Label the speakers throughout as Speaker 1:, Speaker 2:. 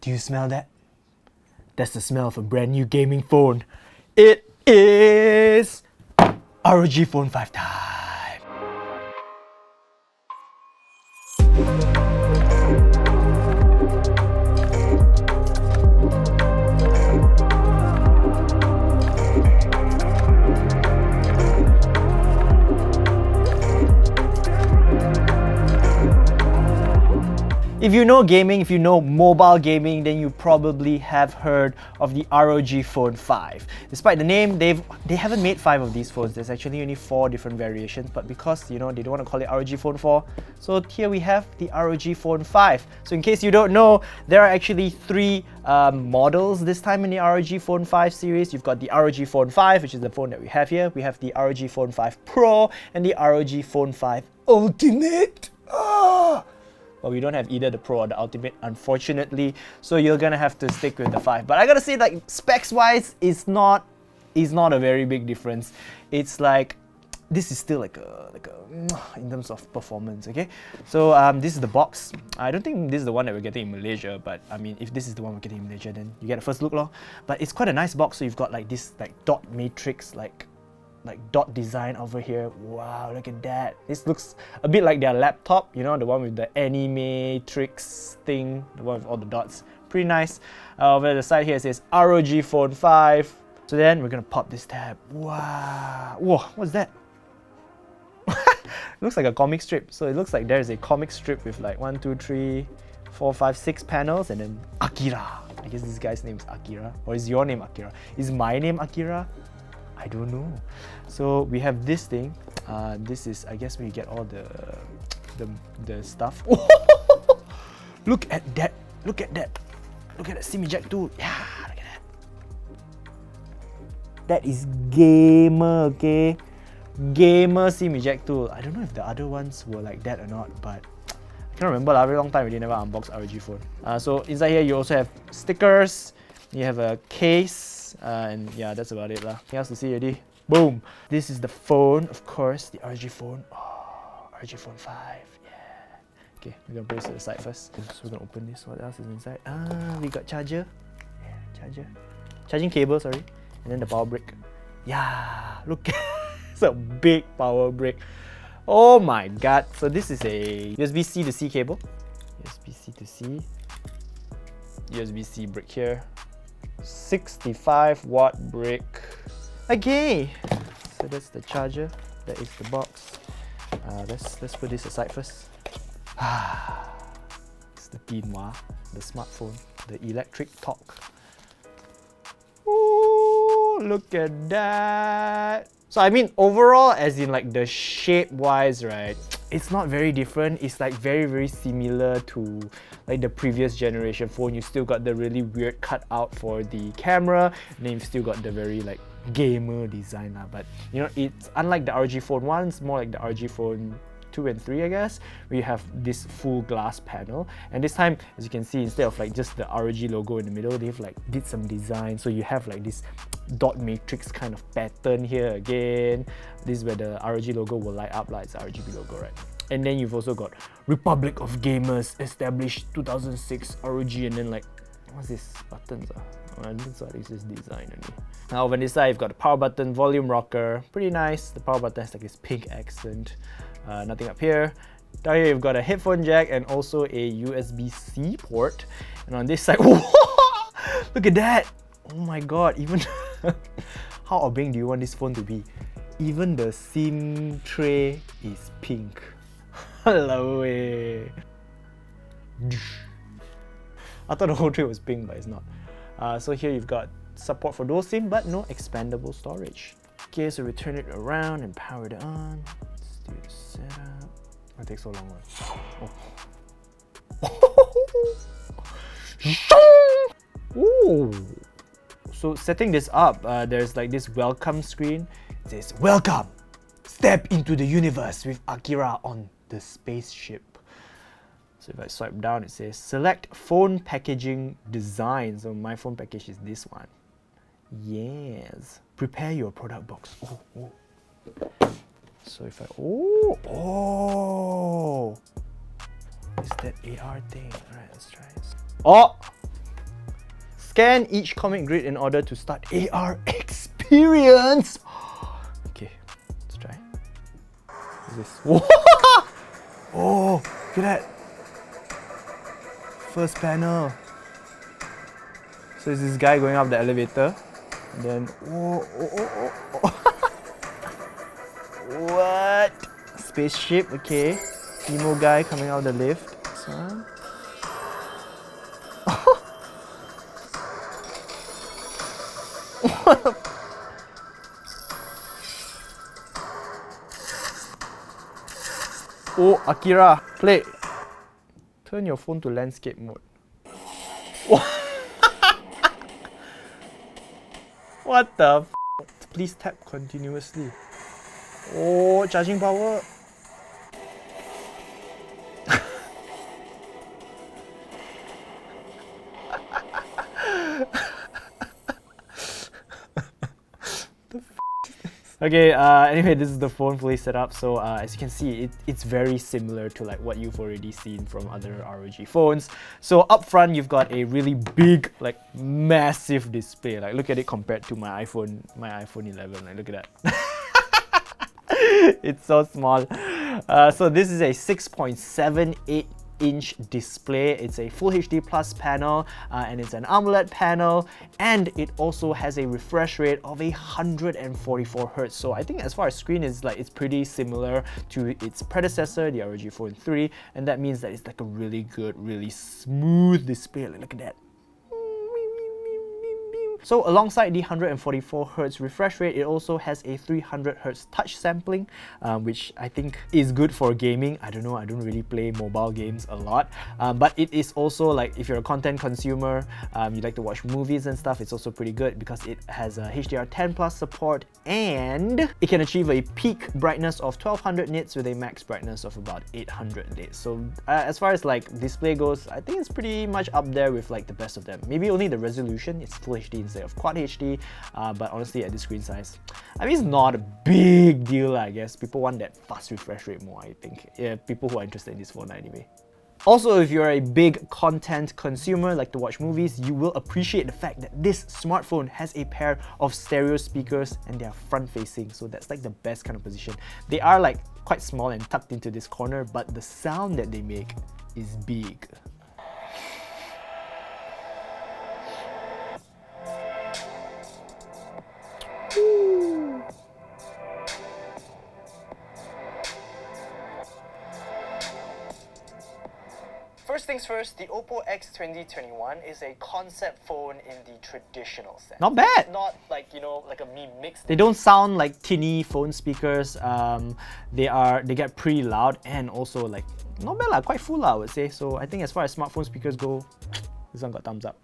Speaker 1: Do you smell that? That's the smell of a brand new gaming phone. It is ROG Phone 5 time. If you know gaming, if you know mobile gaming, then you probably have heard of the ROG Phone 5. Despite the name, they haven't made 5 of these phones. There's actually only 4 different variations, but because they don't want to call it ROG Phone 4, so here we have the ROG Phone 5. So in case you don't know, there are actually 3 models this time in the ROG Phone 5 series. You've got the ROG Phone 5, which is the phone that we have here. We have the ROG Phone 5 Pro and the ROG Phone 5 Ultimate. But we don't have either the Pro or the Ultimate, unfortunately, so you're gonna have to stick with the 5. But I gotta say, like, specs wise, it's not a very big difference. It's like, this is still like a in terms of performance, okay? So this is the box. I don't think this is the one that we're getting in Malaysia, but I mean, if this is the one we're getting in Malaysia, then you get a first look lor. But it's quite a nice box. So you've got like this like dot matrix, like dot design over here. Wow, look at that. This looks a bit like their laptop, you know, the one with the animatrix thing, the one with all the dots. Pretty nice. Over the side here it says ROG Phone 5. So then we're gonna pop this tab. Wow. Whoa, what's that? It looks like a comic strip. So it looks like there's a comic strip with like 1, 2, 3, 4, 5, 6 panels, and then Akira. I guess this guy's name is Akira. Or is your name Akira? Is my name Akira? I don't know. So we have this thing. This is, I guess, we get all the stuff. Look at that! Look at that! Look at that SIM eject tool. Yeah, look at that. That is gamer, okay? Gamer SIM eject tool. I don't know if the other ones were like that or not, but I can't remember. A very long time we never unboxed ROG phone. So inside here you also have stickers. You have a case. And yeah, that's about it lah. Nothing else to see already. Boom! This is the phone, of course, the ROG phone. Oh, ROG Phone 5, yeah. Okay, we're gonna put this to the side first. So we're gonna open this. What else is inside? We got charger. Yeah, charger. Charging cable, sorry. And then the power brick. Yeah, look. It's a big power brick. Oh my god. So this is a USB-C to C cable. USB-C to C. USB-C brick here. 65-watt brick. Okay, so that's the charger. That is the box. Let's put this aside first. It's the Kunai, the smartphone, the electric talk. Ooh, look at that. So I mean, overall, as in like the shape-wise, right? It's not very different. It's like very similar to like the previous generation phone. You still got the really weird cutout for the camera, and then you've still got the very like gamer design lah. But you know, it's unlike the ROG Phone 1, it's more like the ROG Phone 2 and 3, I guess, where you have this full glass panel. And this time, as you can see, instead of like just the ROG logo in the middle, they've like did some design. So you have like this dot matrix kind of pattern here again. This is where the ROG logo will light up, like it's the RGB logo, right? And then you've also got Republic of Gamers, established 2006 ROG, and then like, what's this? Buttons? I don't think so, it's just design only. Now over this side, you've got the power button, volume rocker, pretty nice. The power button has like this pink accent. Nothing up here. Down here, you've got a headphone jack and also a USB-C port. And on this side, look at that! Oh my god, even how obeng do you want this phone to be? Even the SIM tray is pink. Hello. I thought the whole tray was pink, but it's not. So here you've got support for dual SIM, but no expandable storage. Okay, so we turn it around and power it on. Let's do the setup. It takes so long. Oh. Ooh. So setting this up, there's like this welcome screen. It says, "Welcome! Step into the universe with Akira on the spaceship." So if I swipe down, it says, "Select phone packaging design." So my phone package is this one. Yes. Prepare your product box. Oh. So if I, is that AR thing? Alright, let's try this. Oh! Scan each comic grid in order to start AR experience. Okay, let's try. What is this? Oh, look at that. First panel. So it's this guy going up the elevator. And then, what? Spaceship, okay. Emo guy coming out of the lift. This one. Oh, Akira, play. Turn your phone to landscape mode. What the f? Please tap continuously. Oh, charging power. Okay, anyway, this is the phone fully set up. So as you can see, it's very similar to like what you've already seen from other ROG phones. So up front, you've got a really big, like massive display. Like look at it compared to my iPhone 11. Like look at that. It's so small. So this is a 6.78-inch display. It's a Full HD Plus panel and it's an AMOLED panel, and it also has a refresh rate of 144 Hz. So I think as far as screen is like, it's pretty similar to its predecessor, the ROG Phone 3, and that means that it's like a really good, really smooth display. Like, look at that. So alongside the 144 Hz refresh rate, it also has a 300 Hz touch sampling, which I think is good for gaming. I don't know, I don't really play mobile games a lot, but it is also like, if you're a content consumer, you like to watch movies and stuff, it's also pretty good because it has a HDR10 Plus support, and it can achieve a peak brightness of 1200 nits with a max brightness of about 800 nits. So as far as like display goes, I think it's pretty much up there with like the best of them. Maybe only the resolution, it's Full HD instead of Quad HD, but honestly at this screen size, I mean, it's not a big deal, I guess. People want that fast refresh rate more, I think. Yeah, people who are interested in this phone anyway. Also, if you're a big content consumer, like to watch movies, you will appreciate the fact that this smartphone has a pair of stereo speakers and they are front-facing, so that's like the best kind of position. They are like quite small and tucked into this corner, but the sound that they make is big. First things first, the Oppo X 2021 is a concept phone in the traditional sense. Not bad! It's not like, you know, like a Mi Mix. They don't sound like tinny phone speakers. They get pretty loud and also like, not bad, quite full I would say. So I think as far as smartphone speakers go, this one got thumbs up.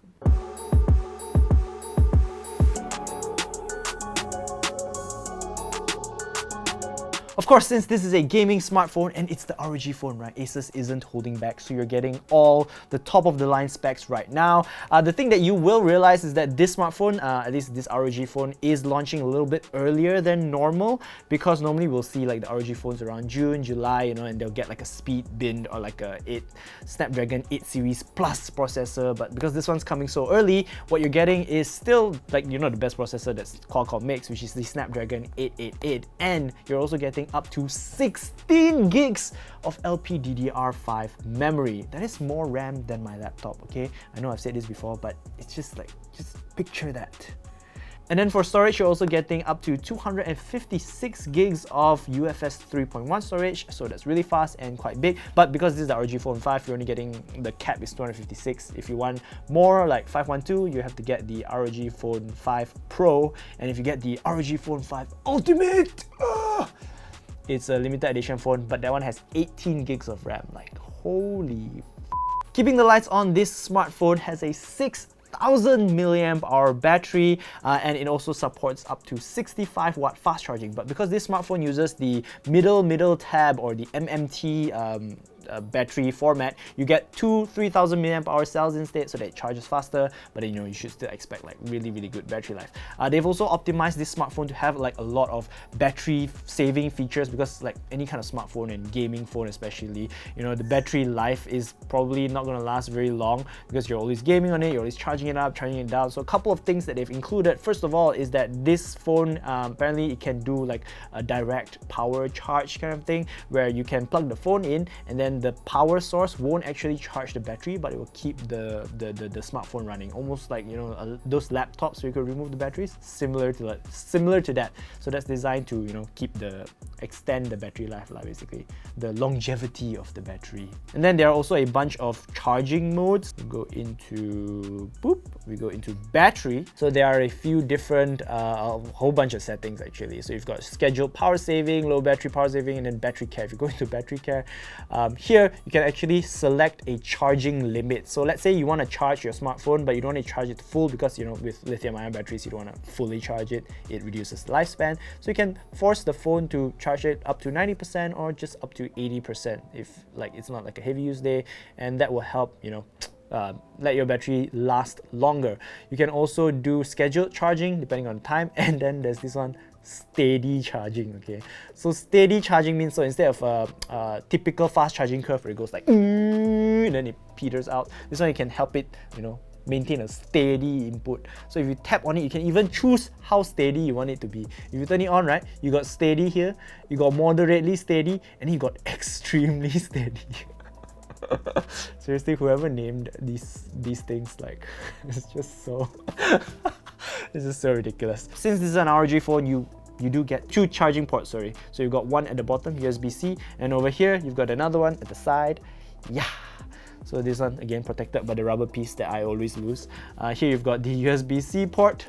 Speaker 1: Of course, since this is a gaming smartphone and it's the ROG phone, right, Asus isn't holding back, so you're getting all the top-of-the-line specs right now. The thing that you will realize is that this smartphone, at least this ROG phone, is launching a little bit earlier than normal, because normally we'll see like the ROG phones around June, July, you know, and they'll get like a speed bind or like a Snapdragon 8 series plus processor. But because this one's coming so early, what you're getting is still like, you know, the best processor that Qualcomm makes, which is the Snapdragon 888, and you're also getting up to 16 gigs of LPDDR5 memory. That is more RAM than my laptop, okay? I know I've said this before, but it's just like, just picture that. And then for storage, you're also getting up to 256 gigs of UFS 3.1 storage, so that's really fast and quite big. But because this is the ROG Phone 5, you're only getting, the cap is 256. If you want more, like 512, you have to get the ROG Phone 5 Pro. And if you get the ROG Phone 5 Ultimate, it's a limited edition phone, but that one has 18 gigs of RAM. Like, holy f. Keeping the lights on, this smartphone has a 6,000 mAh battery, and it also supports up to 65 watt fast charging. But because this smartphone uses the middle tab, or the MMT battery format, you get two 3000 mAh cells instead, so that it charges faster, but then, you know, you should still expect like really good battery life. They've also optimized this smartphone to have like a lot of battery saving features, because like any kind of smartphone and gaming phone especially, you know, the battery life is probably not going to last very long because you're always gaming on it, you're always charging it up, charging it down. So a couple of things that they've included, first of all, is that this phone apparently it can do like a direct power charge kind of thing, where you can plug the phone in and then the power source won't actually charge the battery, but it will keep the smartphone running, almost like, you know, those laptops where you could remove the batteries, similar to that. So that's designed to, you know, extend the battery life, basically the longevity of the battery. And then there are also a bunch of charging modes. We go into battery. So there are a few different a whole bunch of settings actually. So you've got scheduled power saving, low battery power saving, and then battery care. If you go into battery care, here you can actually select a charging limit. So let's say you want to charge your smartphone, but you don't want to charge it full, because, you know, with lithium-ion batteries you don't want to fully charge it, it reduces the lifespan. So you can force the phone to charge it up to 90% or just up to 80% if like it's not like a heavy use day, and that will help, you know, let your battery last longer. You can also do scheduled charging depending on time, and then there's this one, steady charging. Okay, so steady charging means, so instead of a typical fast charging curve where it goes like and then it peters out, this one you can help it, you know, maintain a steady input. So if you tap on it, you can even choose how steady you want it to be. If you turn it on, right, you got steady here, you got moderately steady, and then you got extremely steady. Seriously, whoever named these things, like, it's just so it's just so ridiculous. Since this is an ROG phone, you do get two charging ports, So you've got one at the bottom, USB-C, and over here you've got another one at the side. Yeah. So this one, again, protected by the rubber piece that I always lose. Here you've got the USB-C port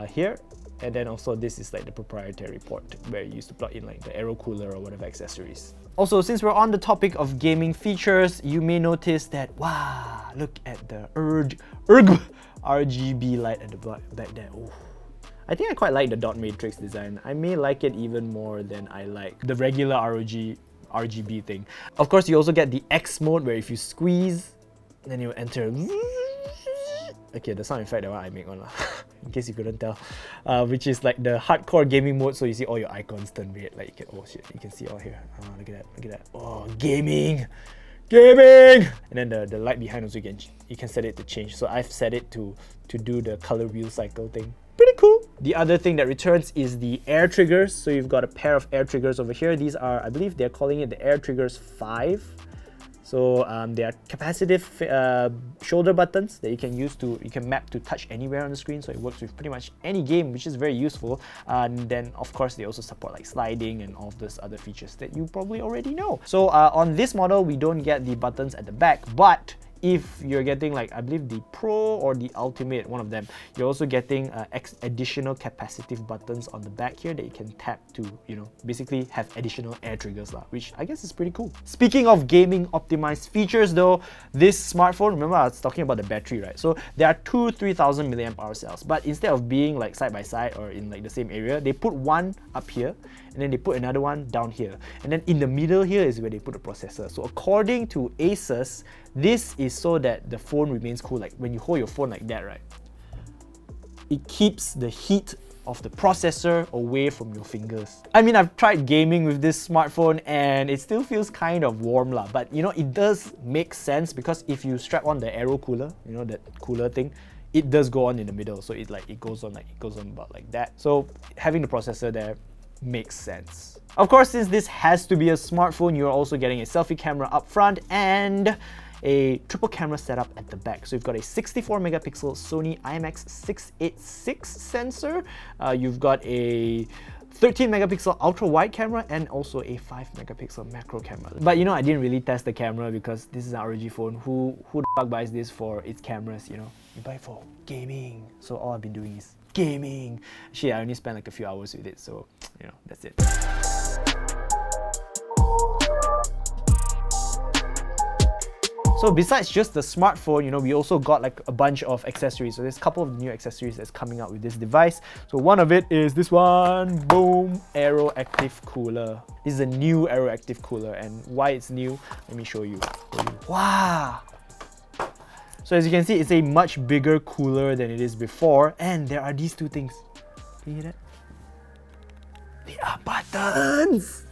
Speaker 1: here, and then also this is like the proprietary port where you used to plug in like the Aero Cooler or whatever accessories. Also, since we're on the topic of gaming features, you may notice that, wow, look at the RGB light at the back there. Ooh. I think I quite like the dot matrix design. I may like it even more than I like the regular ROG RGB thing. Of course, you also get the X mode, where if you squeeze, then you enter. Okay, the sound effect that one I make one, in case you couldn't tell, which is like the hardcore gaming mode. So you see all your icons turn red, like you can, oh shit, you can see all here. Look at that, oh, gaming. And then the light behind also, you can set it to change. So I've set it to do the color wheel cycle thing. Pretty cool. The other thing that returns is the air triggers. So you've got a pair of air triggers over here. These are, I believe they're calling it the Air Triggers 5. So they are capacitive shoulder buttons that you can map to touch anywhere on the screen. So it works with pretty much any game, which is very useful. And then of course they also support like sliding and all of those other features that you probably already know. So on this model, we don't get the buttons at the back, but if you're getting like, I believe the Pro or the Ultimate, one of them, you're also getting additional capacitive buttons on the back here that you can tap to, you know, basically have additional air triggers, which I guess is pretty cool. Speaking of gaming optimized features though, this smartphone, remember I was talking about the battery, right? So there are two 3000 mAh cells, but instead of being like side by side or in like the same area, they put one up here and then they put another one down here. And then in the middle here is where they put the processor. So according to Asus, this is so that the phone remains cool. Like when you hold your phone like that, right, it keeps the heat of the processor away from your fingers. I mean, I've tried gaming with this smartphone and it still feels kind of warm lah, but you know, it does make sense because if you strap on the Aero Cooler, you know, that cooler thing, it does go on in the middle. So it goes on about like that. So having the processor there makes sense. Of course, since this has to be a smartphone, you're also getting a selfie camera up front and a triple camera setup at the back. So you've got a 64 megapixel Sony IMX686 sensor, you've got a 13 megapixel ultra wide camera and also a 5 megapixel macro camera. But you know, I didn't really test the camera because this is an ROG phone. Who the fuck buys this for its cameras, you know? You buy it for gaming. So all I've been doing is gaming. Actually, I only spent like a few hours with it, so you know, that's it. So besides just the smartphone, you know, we also got like a bunch of accessories. So there's a couple of new accessories that's coming out with this device. So one of it is this one, boom, AeroActive Cooler. This is a new AeroActive Cooler, and why it's new, let me show you. Wow! So as you can see, it's a much bigger cooler than it is before, and there are these two things. Can you hear that? They are buttons!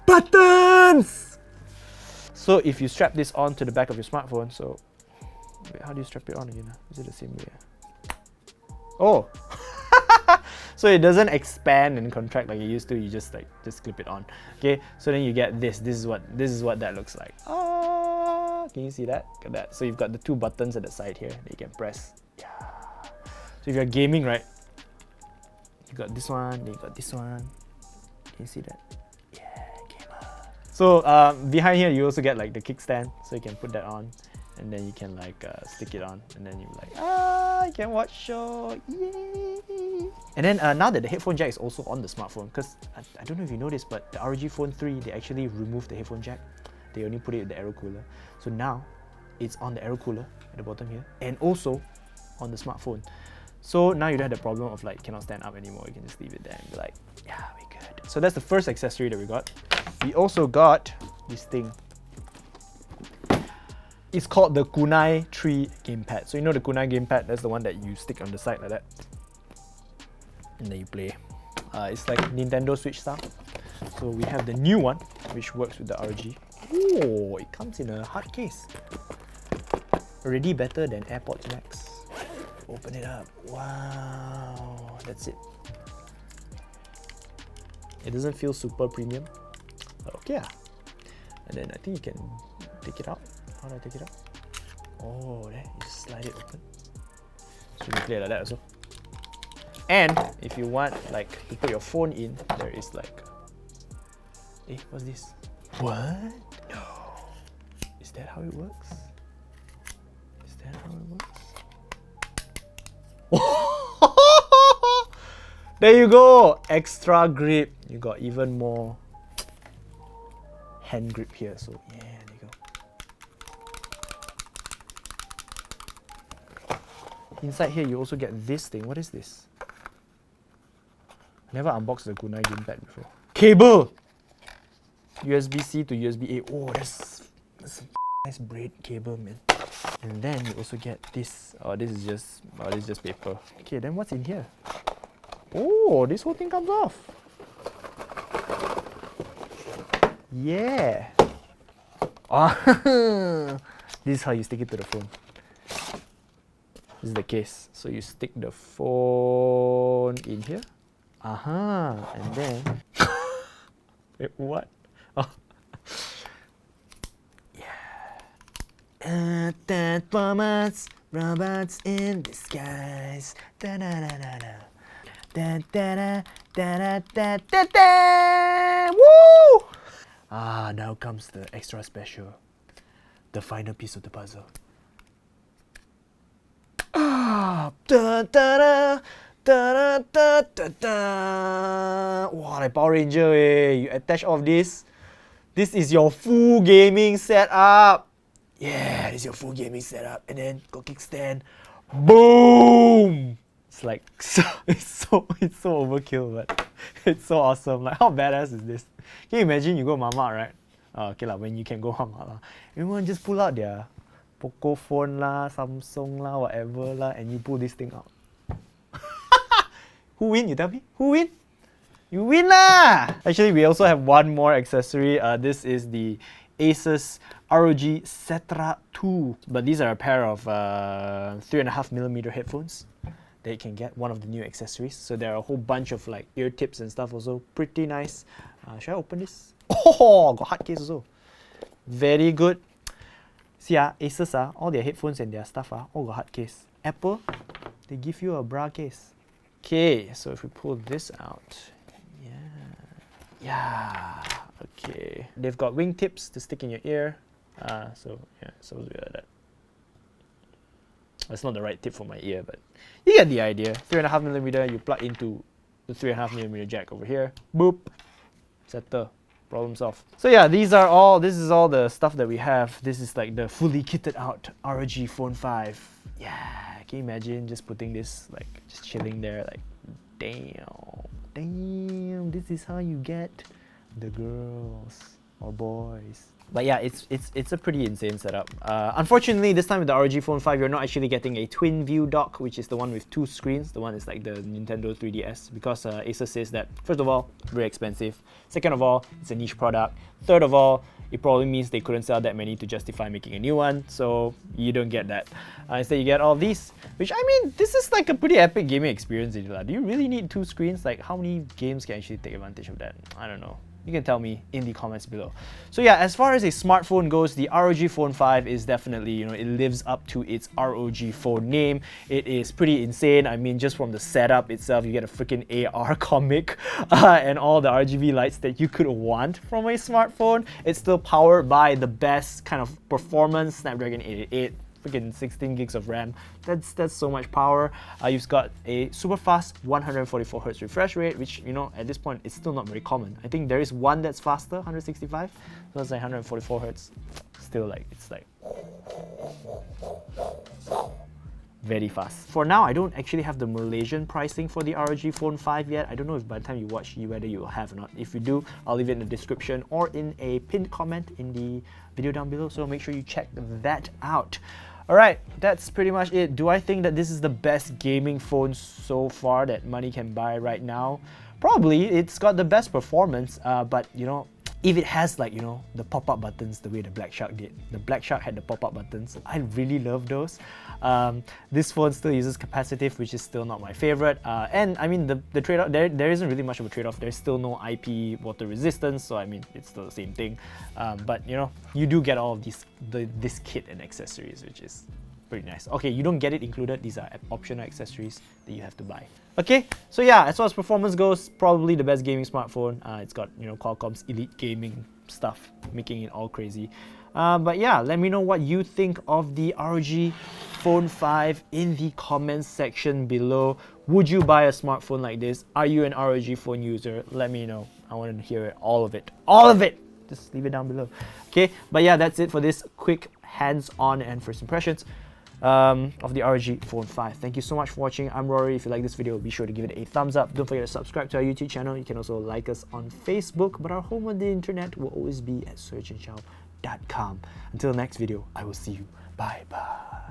Speaker 1: Buttons! So if you strap this onto the back of your smartphone, so wait, how do you strap it on again? Is it the same way? Oh! So it doesn't expand and contract like it used to. You just clip it on. Okay, so then you get this. This is what that looks like. Ah, can you see that? Look at that. So you've got the two buttons at the side here that you can press. Yeah. So if you're gaming, right? You got this one. Then you got this one. Can you see that? Yeah, gamer. So behind here you also get like the kickstand, so you can put that on, and then you can like stick it on, and then you're like, you can watch show. Yay! And then now that the headphone jack is also on the smartphone, because I don't know if you noticed, but the ROG Phone 3, they actually removed the headphone jack. They only put it in the Aero Cooler. So now it's on the Aero Cooler at the bottom here, and also on the smartphone. So now you don't have the problem of like cannot stand up anymore. You can just leave it there and be like, yeah, we're good. So that's the first accessory that we got. We also got this thing. It's called the Kunai 3 Gamepad. So you know the Kunai Gamepad, that's the one that you stick on the side like that. And then you play. It's like Nintendo Switch style. So we have the new one, which works with the ROG. Oh, it comes in a hard case. Already better than AirPods Max. Open it up. Wow, that's it. It doesn't feel super premium, but okay. And then I think you can take it out. How do I take it out? Oh, there, you just slide it open. So you can play like that also. And if you want like to put your phone in, there is like, hey, what's this? What? No. Is that how it works? Is that how it works? There you go! Extra grip. You got even more hand grip here. So yeah, there you go. Inside here, you also get this thing. What is this? Never unboxed the Kunai Gamepad before. Cable! USB-C to USB-A. Oh, that's a nice braid cable, man. And then you also get this. Oh, this is just paper. Okay, then what's in here? Oh, this whole thing comes off. Yeah. This is how you stick it to the phone. This is the case. So you stick the phone in here. And then wait, what? Oh. Yeah. Transformers, robots in disguise. Da da da da da. Da da da da da da da. Woo! Now comes the extra special, the final piece of the puzzle. Da da da. Da, da, da, da. Wow, like Power Ranger, eh? You attach all of this. This is your full gaming setup. Yeah, this is your full gaming setup. And then got kickstand. Boom! It's like it's so overkill, but it's so awesome. Like, how badass is this? Can you imagine you go Mama, right? Okay lah, when you can go Mama lah. Everyone just pull out their Poco phone lah, Samsung lah, whatever lah, and you pull this thing out. Who win? You tell me? Who win? You win lah! Actually, we also have one more accessory. This is the Asus ROG Cetra II. But these are a pair of 3.5mm headphones that you can get, one of the new accessories. So there are a whole bunch of like ear tips and stuff also. Pretty nice. Should I open this? Oh, got hard case also. Very good. See, Asus, all their headphones and their stuff all got hard case. Apple, they give you a bra case. Okay, so if we pull this out, yeah, okay. They've got wing tips to stick in your ear. So yeah, it's supposed to be like that. That's not the right tip for my ear, but you get the idea. 3.5mm, you plug into the 3.5mm jack over here. Boop, settle. problem solved. So yeah, this is all the stuff that we have. This is like the fully kitted out ROG Phone 5. Yeah, can you imagine just putting this, like, just chilling there, like, damn, this is how you get the girls or boys. But yeah, it's a pretty insane setup. Unfortunately, this time with the ROG Phone 5, you're not actually getting a twin view dock, which is the one with 2 screens. The one is like the Nintendo 3DS, because Acer says that, first of all, very expensive. Second of all, it's a niche product. Third of all, it probably means they couldn't sell that many to justify making a new one, so you don't get that. Instead, you get all these, which, I mean, this is like a pretty epic gaming experience. Do you really need 2 screens? Like, how many games can actually take advantage of that? I don't know. You can tell me in the comments below. So yeah, as far as a smartphone goes, the ROG Phone 5 is definitely, you know, it lives up to its ROG Phone name. It is pretty insane. I mean, just from the setup itself, you get a freaking AR comic and all the RGB lights that you could want from a smartphone. It's still powered by the best kind of performance Snapdragon 888. Freaking 16 gigs of RAM. That's so much power. You've got a super fast 144Hz refresh rate, which, you know, at this point it's still not very common. I think there is one that's faster, 165, so it's like 144Hz. Still, like, it's like very fast. For now, I don't actually have the Malaysian pricing for the ROG Phone 5 yet. I don't know if by the time you watch whether you will have or not. If you do, I'll leave it in the description or in a pinned comment in the video down below, so make sure you check that out. Alright, that's pretty much it. Do I think that this is the best gaming phone so far that money can buy right now? Probably. It's got the best performance, but, you know, if it has, like, you know, the pop-up buttons the way the Black Shark did. The Black Shark had the pop-up buttons. I really love those. This phone still uses capacitive, which is still not my favorite. And I mean, the trade-off, there isn't really much of a trade-off. There's still no IP water resistance, so I mean, it's still the same thing. But, you know, you do get all of this kit and accessories, which is pretty nice. Okay, you don't get it included. These are optional accessories that you have to buy. Okay, so yeah, as far as performance goes, probably the best gaming smartphone. It's got, you know, Qualcomm's elite gaming stuff, making it all crazy. But yeah, let me know what you think of the ROG Phone 5 in the comments section below. Would you buy a smartphone like this? Are you an ROG phone user? Let me know. I want to hear it, all of it. All of it! Just leave it down below. Okay, but yeah, that's it for this quick hands-on and first impressions of the ROG Phone 5. Thank you so much for watching. I'm Rory. If you like this video, be sure to give it a thumbs up. Don't forget to subscribe to our YouTube channel. You can also like us on Facebook, but our home on the internet will always be at searchandchow.com. Until next video, I will see you. Bye bye.